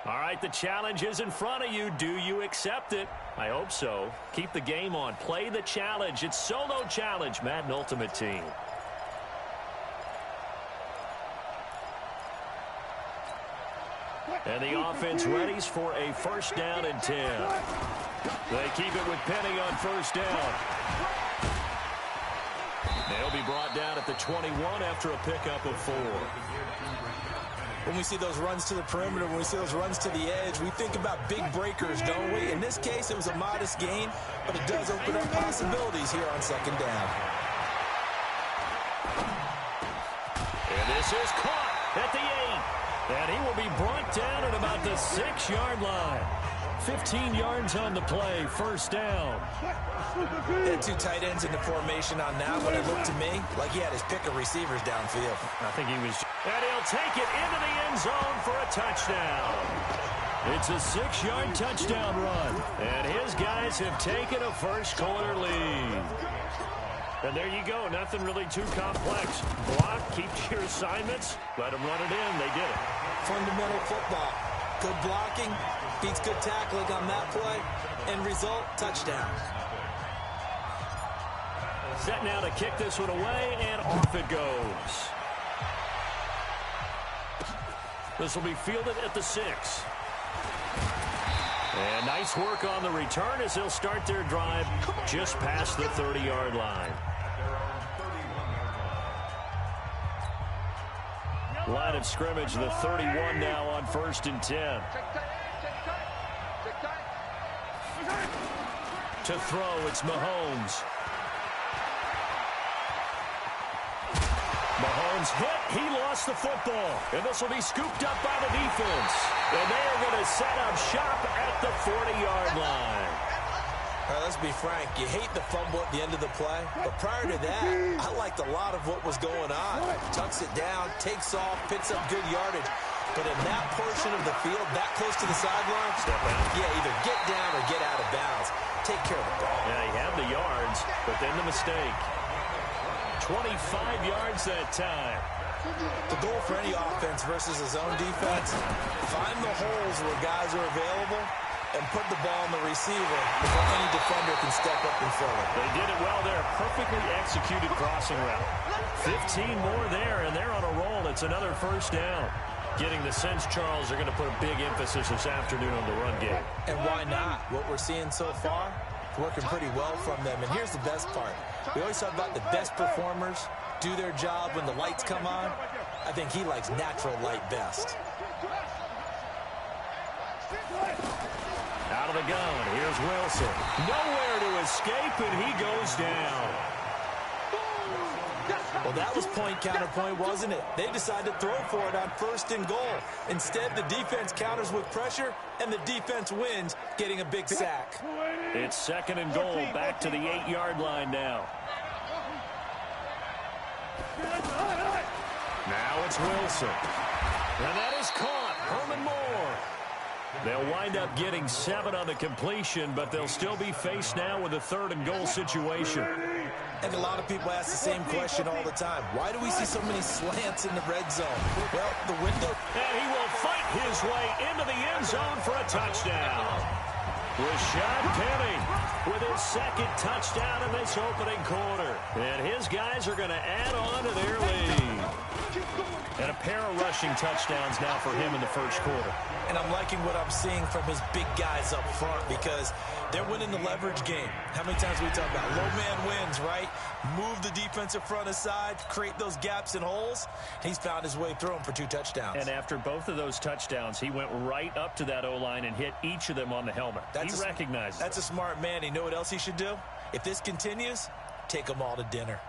B: All right, the challenge is in front of you. Do you accept it? I hope so. Keep the game on. Play the challenge. It's solo challenge, Madden Ultimate Team. And the offense readies for a first down and 10. They keep it with Penny on first down. They'll be brought down at the 21 after a pickup of 4.
A: When we see those runs to the perimeter, when we see those runs to the edge, we think about big breakers, don't we? In this case, it was a modest gain, but it does open up possibilities here on second down.
B: And this is caught at the 8. And he will be brought down at about the 6-yard line. 15 yards on the play, first down.
A: They had 2 tight ends in the formation on that one. It looked to me like he had his pick of receivers downfield.
B: I think he was. And he'll take it into the end zone for a touchdown. It's a 6-yard touchdown run. And his guys have taken a first-quarter lead. And there you go. Nothing really too complex. Block, keep your assignments, let them run it in. They did it.
A: Fundamental football. Good blocking, beats good tackling on that play. End result, touchdown.
B: Set now to kick this one away, and off it goes. This will be fielded at the 6. And nice work on the return as they'll start their drive just past the 30-yard line. Line of scrimmage, the 31 now on first and 10. To throw, it's Mahomes. Mahomes hit. He lost the football. And this will be scooped up by the defense. And they are going to set up shop at the 40-yard line.
A: All right, let's be frank. You hate the fumble at the end of the play. But prior to that, I liked a lot of what was going on. Tucks it down, takes off, picks up good yardage. But in that portion of the field, that close to the sideline,
B: step out.
A: Yeah, either get down or get out of bounds. Take care of the ball.
B: Yeah, he had the yards, but then the mistake. 25 yards that time.
A: The goal for any offense versus his own defense, find the holes where guys are available and put the ball on the receiver before any defender can step up and fill it.
B: They did it well there. Perfectly executed crossing route. 15 more there, and they're on a roll. It's another first down. Getting the sense, Charles, they're going to put a big emphasis this afternoon on the run game.
A: And why not? What we're seeing so far, working pretty well from them. And here's the best part. We always talk about the best performers do their job when the lights come on. I think he likes natural light best.
B: Out of the gun, here's Wilson. Nowhere to escape, and he goes down.
A: Well, that was point counterpoint, wasn't it? They decided to throw for it on first and goal. Instead, the defense counters with pressure, and the defense wins, getting a big sack.
B: It's second and goal, back to the 8-yard line now. Now it's Wilson. And that is caught. Herman Moore. They'll wind up getting 7 on the completion, but they'll still be faced now with a third and goal situation.
A: And a lot of people ask the same question all the time. Why do we see so many slants in the red zone? Well, the window...
B: And he will fight his way into the end zone for a touchdown. Rashad Penny with his second touchdown in this opening quarter. And his guys are going to add on to their lead. And a pair of rushing touchdowns now for him in the first quarter.
A: And I'm liking what I'm seeing from his big guys up front because they're winning the leverage game. How many times we talk about low man wins, right? Move the defensive front aside, create those gaps and holes. He's found his way through them for 2 touchdowns.
B: And after both of those touchdowns, he went right up to that O-line and hit each of them on the helmet. He recognized it.
A: That's a smart man. You know what else he should do? If this continues, take them all to dinner.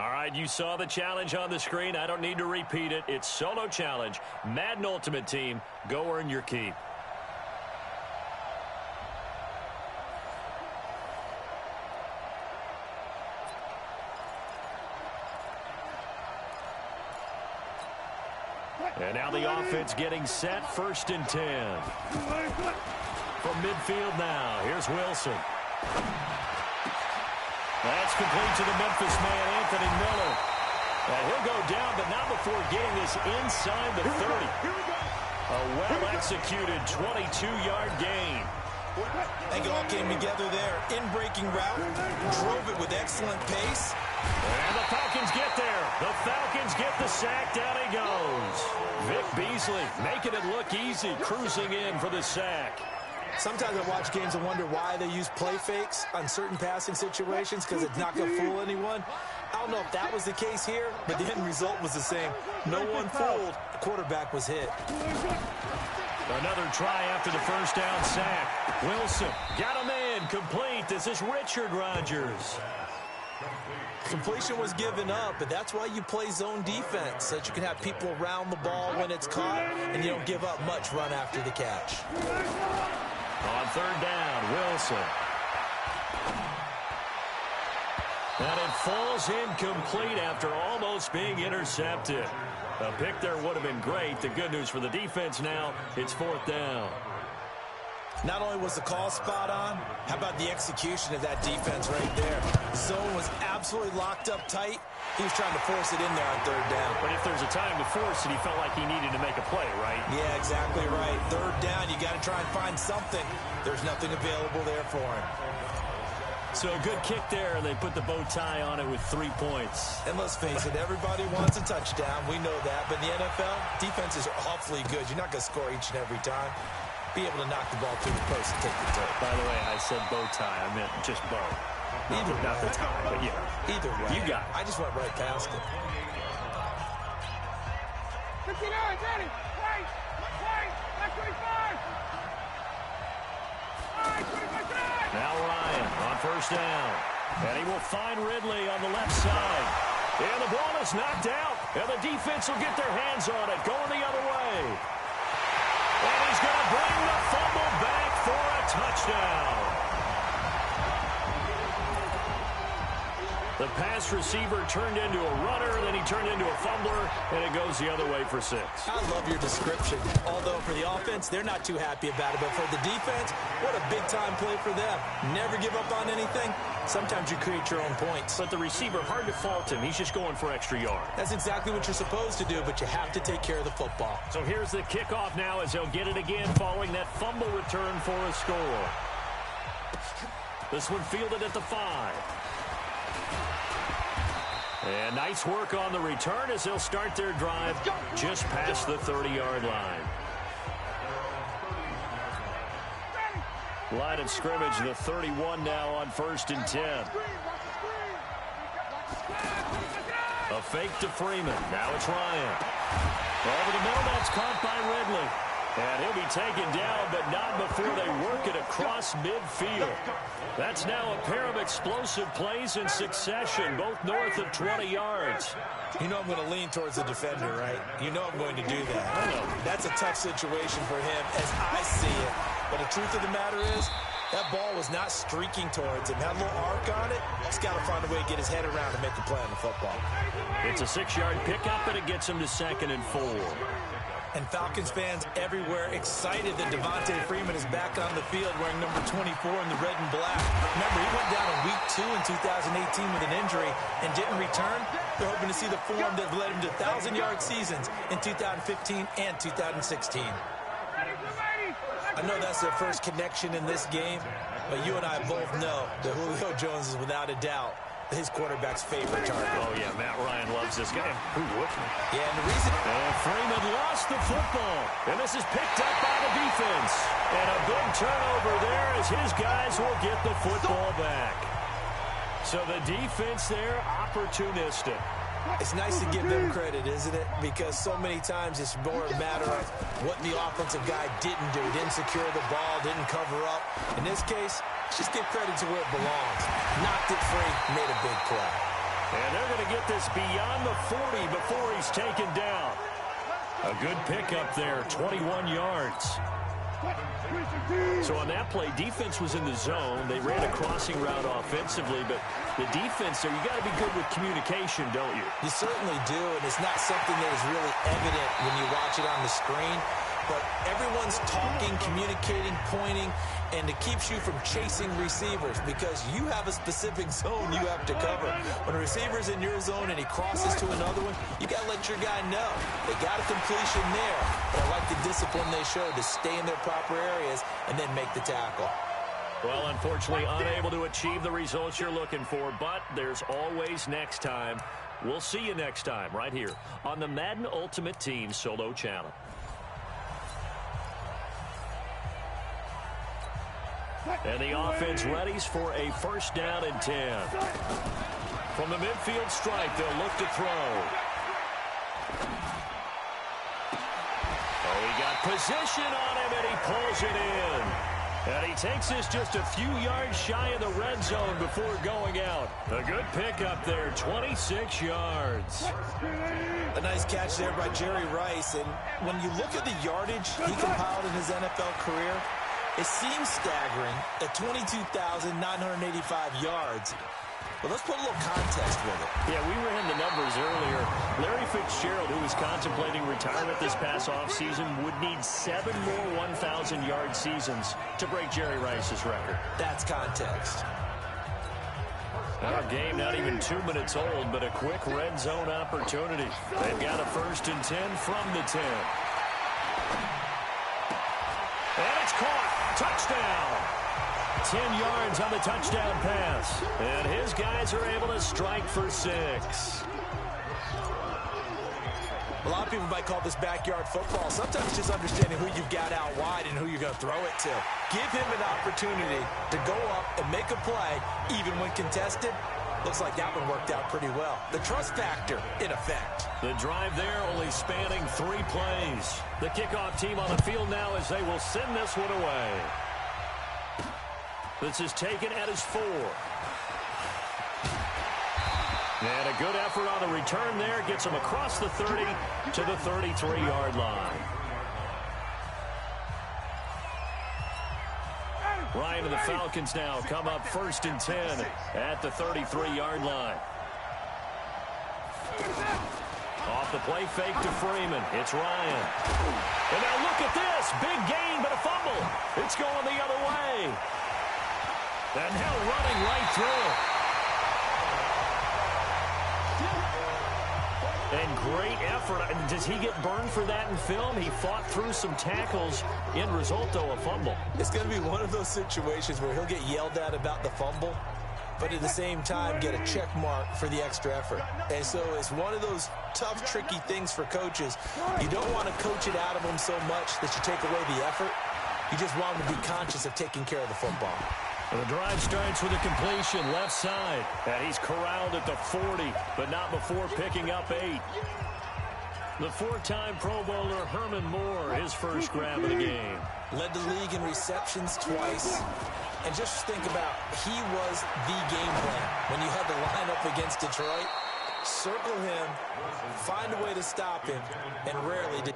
B: All right, you saw the challenge on the screen. I don't need to repeat it. It's solo challenge. Madden Ultimate Team, go earn your keep. And now the offense getting set, 1st and 10. From midfield now, here's Wilson. That's complete to the Memphis man, Anthony Miller. And he'll go down, but not before getting this inside the 30. A well-executed 22-yard gain.
A: They all came together there. In-breaking route, drove it with excellent pace.
B: And the Falcons get there. The Falcons get the sack. Down he goes. Vic Beasley making it look easy, cruising in for the sack.
A: Sometimes I watch games and wonder why they use play fakes on certain passing situations, because it's not going to fool anyone. I don't know if that was the case here, but the end result was the same. No one fooled. The quarterback was hit.
B: Another try after the 1st down sack. Wilson got him in. Complete. This is Richard Rodgers.
A: Completion was given up, but that's why you play zone defense, so that you can have people around the ball when it's caught, and you don't give up much run after the catch.
B: On 3rd down, Wilson. And it falls incomplete after almost being intercepted. A pick there would have been great. The good news for the defense now, it's 4th down.
A: Not only was the call spot on, how about the execution of that defense right there? The zone was absolutely locked up tight. He was trying to force it in there on 3rd down.
B: But if there's a time to force it, he felt like he needed to make a play, right?
A: Yeah, exactly right. 3rd down, you got to try and find something. There's nothing available there for him.
B: So a good kick there, and they put the bow tie on it with 3 points.
A: And let's face it, everybody wants a touchdown. We know that. But in the NFL, defenses are awfully good. You're not going to score each and every time. Be able to knock the ball through the post and take the toe.
B: By the way, I said bow tie. I meant just bow.
A: Either way.
B: Not the tie, but yeah.
A: Either way.
B: You got it.
A: I just went right past it.
D: 59, ready, right, 25.
B: Now Ryan on 1st down. And he will find Ridley on the left side. And the ball is knocked out. And the defense will get their hands on it, going the other way. And he's going to bring the fumble back for a touchdown. The pass receiver turned into a runner, then he turned into a fumbler, and it goes the other way for 6.
A: I love your description. Although for the offense, they're not too happy about it. But for the defense, what a big-time play for them. Never give up on anything. Sometimes you create your own points.
B: But the receiver, hard to fault him. He's just going for extra yard.
A: That's exactly what you're supposed to do, but you have to take care of the football.
B: So here's the kickoff now as they'll get it again following that fumble return for a score. This one fielded at the 5. And nice work on the return as they'll start their drive just past the 30-yard line. Line of scrimmage, the 31 now on 1st and 10. A fake to Freeman. Now it's Ryan. Over the middle, that's caught by Ridley. And he'll be taken down, but not before they work it across midfield. That's now a pair of explosive plays in succession, both north of 20 yards.
A: You know I'm going to lean towards the defender, right? You know I'm going to do that. That's a tough situation for him as I see it. But the truth of the matter is, that ball was not streaking towards him. That little arc on it, he's got to find a way to get his head around and make a play on the football.
B: It's a 6-yard pickup, and it gets him to 2nd and 4.
A: And Falcons fans everywhere excited that Devontae Freeman is back on the field wearing number 24 in the red and black. Remember, he went down in week 2 in 2018 with an injury and didn't return. They're hoping to see the form that led him to 1,000-yard seasons in 2015 and 2016. I know that's their first connection in this game, but you and I both know that Julio Jones is without a doubt his quarterback's favorite target.
B: Oh, yeah, Matt Ryan loves this guy. Who wouldn't?
A: Yeah, and the reason...
B: Freeman lost the football, and this is picked up by the defense. And a big turnover there as his guys will get the football back. So the defense there, opportunistic.
A: It's nice to give them credit, isn't it? Because so many times it's more a matter of what the offensive guy didn't do. Didn't secure the ball, didn't cover up. In this case, just give credit to where it belongs. Knocked it free, made a big play.
B: And they're going to get this beyond the 40 before he's taken down. A good pickup there, 21 yards. So on that play, defense was in the zone. They ran a crossing route offensively, but the defense there, you got to be good with communication, don't you?
A: You certainly do, and it's not something that is really evident when you watch it on the screen. But everyone's talking, communicating, pointing, and it keeps you from chasing receivers because you have a specific zone you have to cover. When a receiver's in your zone and he crosses to another one, you got to let your guy know. They got a completion there, but I like the discipline they showed to stay in their proper areas and then make the tackle.
B: Well, unfortunately, unable to achieve the results you're looking for, but there's always next time. We'll see you next time right here on the Madden Ultimate Team Solo Channel. And the offense readies for a first down and 10. From the midfield stripe, they'll look to throw. Oh, he got position on him, and he pulls it in. And he takes this just a few yards shy of the red zone before going out. A good pickup there, 26 yards.
A: A nice catch there by Jerry Rice. And when you look at the yardage he compiled in his NFL career, it seems staggering at 22,985 yards. But let's put a little context with it.
B: Yeah, we ran the numbers earlier. Larry Fitzgerald, who was contemplating retirement this past offseason, would need 7 more 1,000-yard seasons to break Jerry Rice's record.
A: That's context.
B: Our game not even 2 minutes old, but a quick red zone opportunity. They've got a 1st and 10 from the 10. And it's caught. Touchdown. 10 yards on the touchdown pass. And his guys are able to strike for 6.
A: A lot of people might call this backyard football. Sometimes just understanding who you've got out wide and who you're going to throw it to. Give him an opportunity to go up and make a play, even when contested. Looks like that one worked out pretty well. The trust factor in effect.
B: The drive there only spanning 3 plays. The kickoff team on the field now as they will send this one away. This is taken at his 4. And a good effort on the return there. Gets him across the 30 to the 33-yard line. Ryan and the Falcons now come up 1st and 10 at the 33-yard line. Off the play fake to Freeman. It's Ryan. And now look at this. Big gain, but a fumble. It's going the other way. And now running right through it. And great effort. Does he get burned for that in film? He fought through some tackles. End result, though, a fumble.
A: It's going to be one of those situations where he'll get yelled at about the fumble, but at the same time get a check mark for the extra effort. And so it's one of those tough, tricky things for coaches. You don't want to coach it out of them so much that you take away the effort. You just want them to be conscious of taking care of the football.
B: Well, the drive starts with a completion left side. And he's corralled at the 40, but not before picking up 8. The 4-time Pro Bowler Herman Moore, his first grab of the game.
A: Led the league in receptions twice. And just think about, he was the game plan. When you had to line up against Detroit, circle him, find a way to stop him, and rarely did.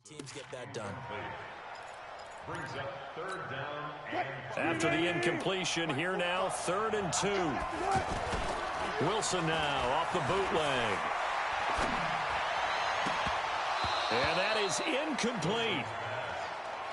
A: Teams get that done.
C: Brings up third down and
B: After the incompletion, here now, 3rd and 2. Wilson now off the bootleg. And that is incomplete.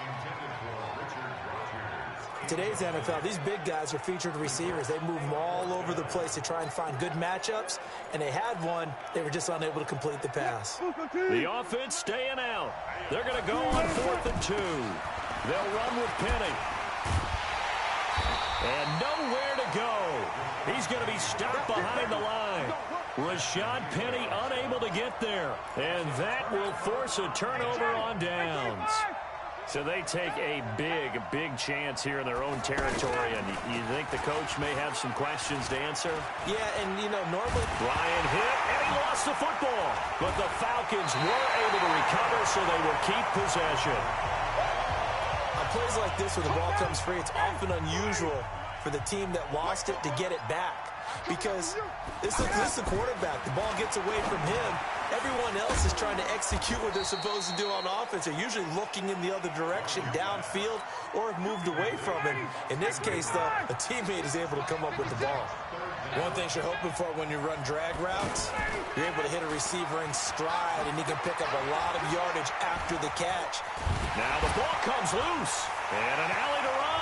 C: intended for Richard Rodgers.
A: Today's NFL, these big guys are featured receivers. They move them all over the place to try and find good matchups, and they had one. They were just unable to complete the pass.
B: The offense staying out. They're going to go on 4th and 2. They'll run with Penny. And nowhere to go. He's going to be stopped behind the line. Rashad Penny unable to get there. And that will force a turnover on downs. So they take a big chance here in their own territory. And you think the coach may have some questions to answer?
A: Yeah, and, you know, normally
B: Ryan hit, and he lost the football. But the Falcons were able to recover, so they will keep possession.
A: on plays like this where the ball comes free, it's often unusual for the team that lost it to get it back. Because this is the quarterback. The ball gets away from him. Everyone else is trying to execute what they're supposed to do on offense. They're usually looking in the other direction, downfield, or have moved away from him. In this case, though, a teammate is able to come up with the ball. One thing you're hoping for when you run drag routes, you're able to hit a receiver in stride, and he can pick up a lot of yardage after the catch.
B: Now the ball comes loose, and an alley to run.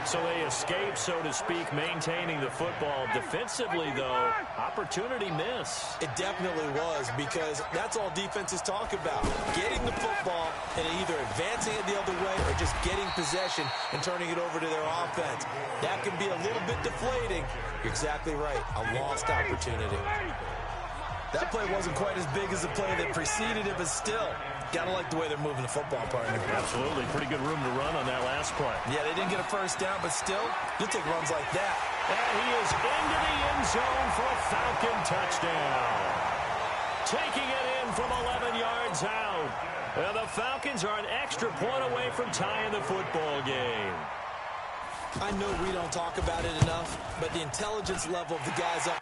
B: So they escape, so to speak, maintaining the football. Defensively, though, opportunity miss.
A: It definitely was, because that's all defenses talk about. Getting the football and either advancing it the other way or just getting possession and turning it over to their offense. That can be a little bit deflating. You're exactly right. A lost opportunity. That play wasn't quite as big as the play that preceded it, but still, gotta like the way they're moving the football, partner.
B: Absolutely. Pretty good room to run on that last play.
A: Yeah, they didn't get a first down, but still, you'll take runs like that.
B: And he is into the end zone for a Falcon touchdown. Taking it in from 11 yards out. And the Falcons are an extra point away from tying the football game.
A: I know we don't talk about it enough, but the intelligence level of the guys up